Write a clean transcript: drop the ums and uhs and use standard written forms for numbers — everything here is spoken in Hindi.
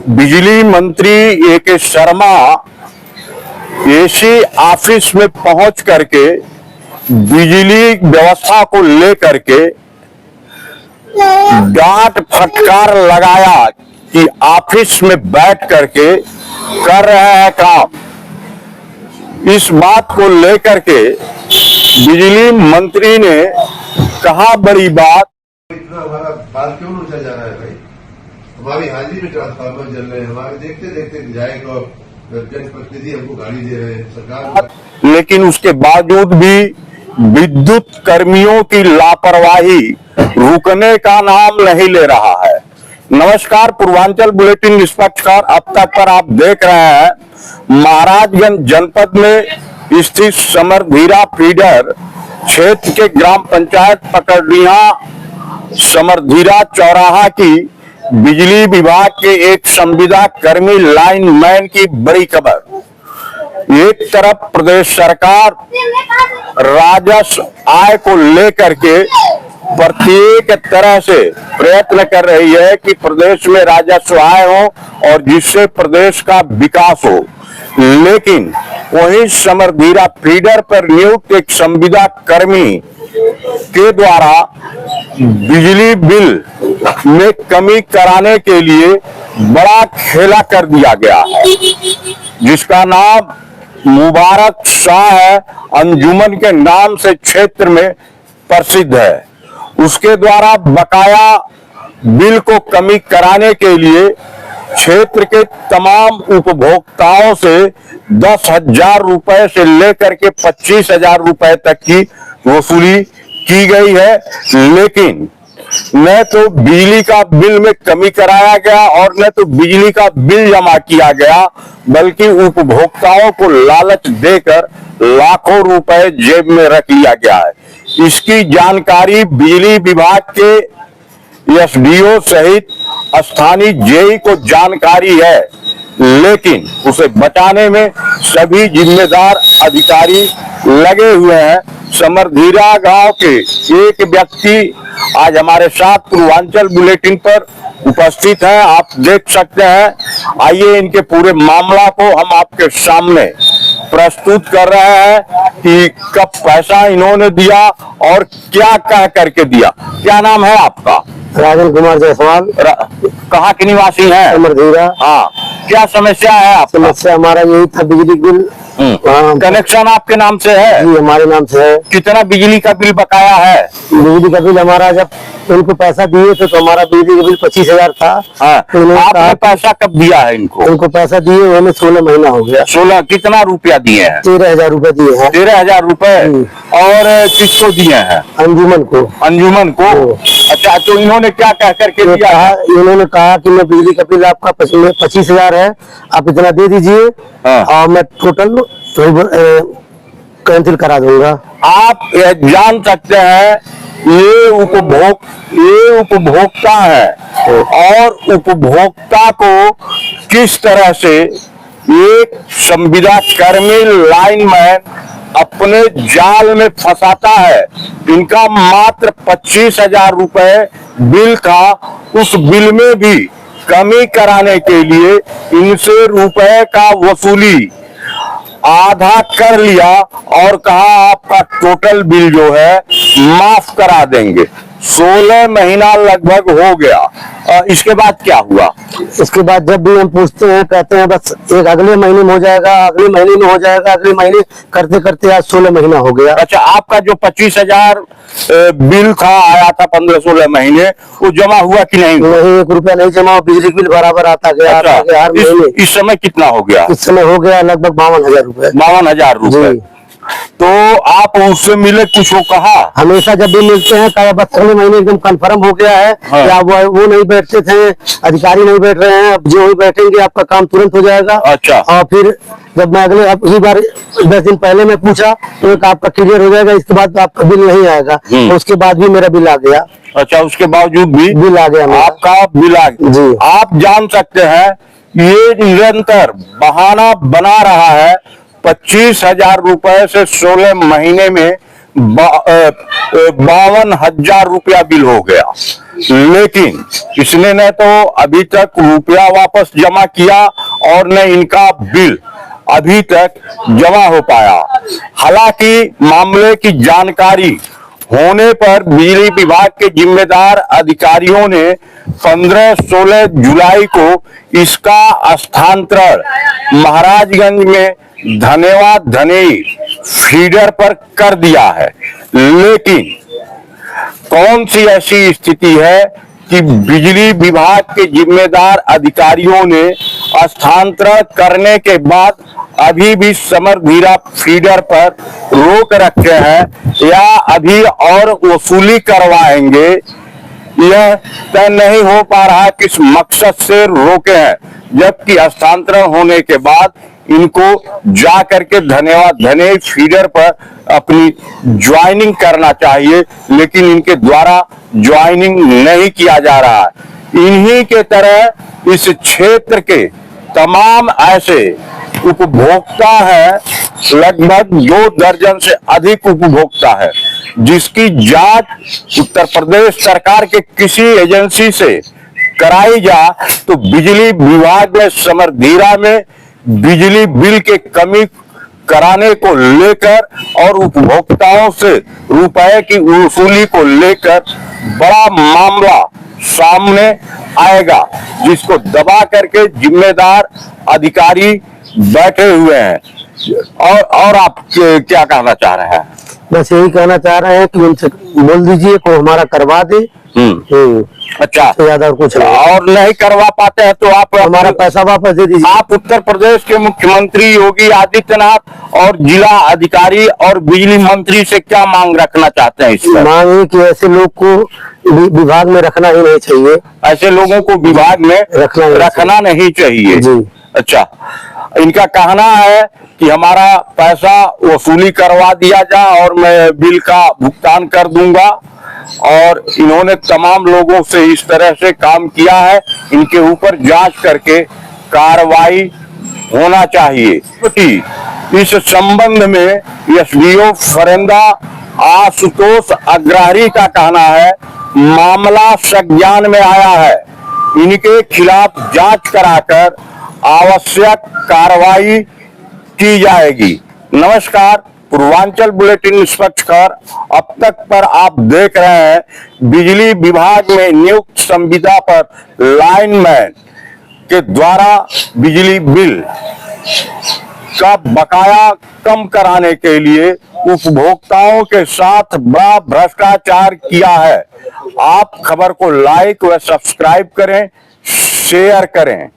बिजली मंत्री ए.के. शर्मा एसी ऑफिस में पहुंच करके बिजली व्यवस्था को लेकर के डांट फटकार लगाया कि ऑफिस में बैठ करके कर रहे हैं काम। इस बात को लेकर के बिजली मंत्री ने कहा बड़ी बात, इतना हमारा बाल क्यों ऊंचा जा रहा है भाई? हमारी हाजिरी में ट्रांसफार्मर जल रहे हैं, हमारे देखते देखते विधायक और जनप्रतिनिधि हमको गाड़ी दे रहे हैं सरकार। लेकिन उसके बावजूद भी विद्युत कर्मियों की लापरवाही रुकने का नाम नहीं ले रहा है। नमस्कार, पूर्वांचल बुलेटिन निष्पक्षकार अब तक पर आप देख रहे हैं महाराजगंज जनपद में स्थित समरधीरा फीडर क्षेत्र के ग्राम पंचायत पकड़िया समरधीरा चौराहा की बिजली विभाग के एक संविदा कर्मी लाइनमैन की बड़ी खबर। एक तरफ प्रदेश सरकार राजस्व आय को लेकर के प्रत्येक तरह से प्रयत्न कर रही है कि प्रदेश में राजस्व आय हो और जिससे प्रदेश का विकास हो, लेकिन वही समरधीरा फीडर पर नियुक्त एक संविदा कर्मी के द्वारा बिजली बिल में कमी कराने के लिए बड़ा खेला कर दिया गया है, जिसका नाम मुबारक शाह है, अंजुमन के नाम से क्षेत्र में प्रसिद्ध है। उसके द्वारा बकाया बिल को कमी कराने के लिए क्षेत्र के तमाम उपभोक्ताओं से 10,000 रुपए से लेकर के 25,000 रुपए तक की वसूली की गई है, लेकिन न तो बिजली का बिल में कमी कराया गया और न तो बिजली का बिल जमा किया गया, बल्कि उपभोक्ताओं को लालच देकर लाखों रुपए जेब में रख लिया गया है। इसकी जानकारी बिजली विभाग के एसडीओ सहित स्थानीय जेई को जानकारी है, लेकिन उसे बचाने में सभी जिम्मेदार अधिकारी लगे हुए हैं। समरधीरा गांव के एक व्यक्ति आज हमारे साथ पूर्वांचल बुलेटिन पर उपस्थित हैं, आप देख सकते हैं। आइए इनके पूरे मामला को हम आपके सामने प्रस्तुत कर रहे हैं कि कब पैसा इन्होंने दिया और क्या कह करके दिया। क्या नाम है आपका? राजन कुमार जायसवाल। कहाँ के निवासी हैं? समरधीरा। हाँ, क्या समस्या है आपका? समस्या हमारा यही था, बिजली बिल। कनेक्शन आपके नाम से है? जी, हमारे नाम से है। कितना बिजली का बिल बकाया है? बिजली का बिल हमारा जब उनको पैसा दिए थे तो हमारा बिजली का बिल 25,000 था। हाँ, तो आपने पैसा कब दिया है इनको? उनको पैसा दिए हमें 16 महीना हो गया। 16 कितना रुपया दिए हैं? 13,000 रुपए दिए हैं। 13,000 रुपए। और किसको दिए हैं? अंजुमन को। अंजुमन को। अच्छा, तो इन्होंने क्या कह करके दिया? इन्होंने कहा कि मैं बिजली का बिल आपका 25,000 है, आप इतना दे दीजिए और मैं टोटल कैंसिल करा दूंगा। आप जान सकते हैं ये उपभोक्ता है और उपभोक्ता को किस तरह से एक संविदा कर्मी लाइनमैन अपने जाल में फंसाता है। इनका मात्र 25,000 रुपए बिल था, उस बिल में भी कमी कराने के लिए इनसे रुपए का वसूली आधा कर लिया और कहा आपका टोटल बिल जो है माफ करा देंगे। 16 महीना लगभग हो गया। इसके बाद क्या हुआ? इसके बाद जब भी हम पूछते हैं कहते हैं बस एक अगले महीने में हो जाएगा, अगले महीने में हो जाएगा, अगले महीने करते करते आज 16 महीना हो गया। अच्छा, आपका जो 25,000 बिल था आया था 15-16 महीने, वो जमा हुआ कि नहीं? नहीं, 1 रुपया नहीं जमा। बिजली बिल बराबर आता गया। अच्छा, हर महीने। इस समय कितना हो गया? इस समय हो गया लगभग 52,000 रुपए। 52,000 रुपए। तो आप उससे मिले, कुछ वो कहा? हमेशा जब भी मिलते हैं कहा बस अगले महीने एकदम कंफर्म हो गया है। हाँ। या वो नहीं बैठते थे, अधिकारी नहीं बैठ रहे हैं, अब जो ही बैठेंगे आपका काम तुरंत हो जाएगा। अच्छा। और फिर जब मैं अगले इसी बार 10 दिन पहले मैं पूछा तो एक आपका क्लियर हो जाएगा, इसके बाद आपका बिल नहीं आएगा। तो उसके बाद भी मेरा बिल आ गया। अच्छा, उसके बावजूद भी बिल आ गया, आपका बिल आ गया। जी। आप जान सकते हैं ये निरंतर बहाना बना रहा है। 25,000 रुपए से 16 महीने में 52,000 रुपया बिल हो गया। लेकिन इसने न तो अभी तक रुपया वापस जमा किया और न इनका बिल अभी तक जमा हो पाया। हालांकि मामले की जानकारी होने पर बिजली विभाग के जिम्मेदार अधिकारियों ने 15-16 जुलाई को इसका स्थानांतरण महाराजगंज में धन्यवाद धनेई फीडर पर कर दिया है। लेकिन कौन सी ऐसी स्थिति है कि बिजली विभाग के जिम्मेदार अधिकारियों ने स्थानांतरण करने के बाद अभी भी समरधीरा फीडर पर रोक रखे हैं या अभी और वसूली करवाएंगे, यह तय नहीं हो पा रहा किस मकसद से रोके हैं। जबकि हस्तांतरण होने के बाद इनको जा करके धन्यवाद धनेई फीडर पर अपनी ज्वाइनिंग करना चाहिए, लेकिन इनके द्वारा ज्वाइनिंग नहीं किया जा रहा है। इन्हीं के तरह इस क्षेत्र के तमाम ऐसे उपभोक्ता है, लगभग 2 दर्जन से अधिक उपभोक्ता है, जिसकी जांच उत्तर प्रदेश सरकार के किसी एजेंसी से कराई जा तो बिजली विभाग ने समरधीरा में बिजली बिल के कमी कराने को लेकर और उपभोक्ताओं से रुपए की वसूली को लेकर बड़ा मामला सामने आएगा, जिसको दबा करके जिम्मेदार अधिकारी बैठे हुए हैं। और आप क्या कहना चाह रहे हैं? बस यही कहना चाह रहे हैं कि उनसे बोल दीजिए को हमारा करवा दे। अच्छा, तो ज्यादा कुछ नहीं। और नहीं करवा पाते हैं तो आप हमारा पैसा वापस दे दीजिए। आप उत्तर प्रदेश के मुख्यमंत्री योगी आदित्यनाथ और जिला अधिकारी और बिजली मंत्री से क्या मांग रखना चाहते हैं? इस पर मांग है कि ऐसे लोग को विभाग में रखना ही नहीं चाहिए। ऐसे लोगों को विभाग में रखना नहीं चाहिए जी। अच्छा, इनका कहना है कि हमारा पैसा वसूली करवा दिया जाए और मैं बिल का भुगतान कर दूंगा, और इन्होंने तमाम लोगों से इस तरह से काम किया है। इनके ऊपर जांच करके कार्रवाई होना चाहिए। इस संबंध में एसडीओ फरेंदा आशुतोष अग्रहरी का कहना है मामला संज्ञान में आया है, इनके खिलाफ जांच कराकर आवश्यक कार्रवाई की जाएगी। नमस्कार, पूर्वांचल बुलेटिन निष्पक्ष खबर अब तक पर आप देख रहे हैं बिजली विभाग में नियुक्त संविदा पर लाइनमैन के द्वारा बिजली बिल का बकाया कम कराने के लिए उपभोक्ताओं के साथ बड़ा भ्रष्टाचार किया है। आप खबर को लाइक व सब्सक्राइब करें, शेयर करें।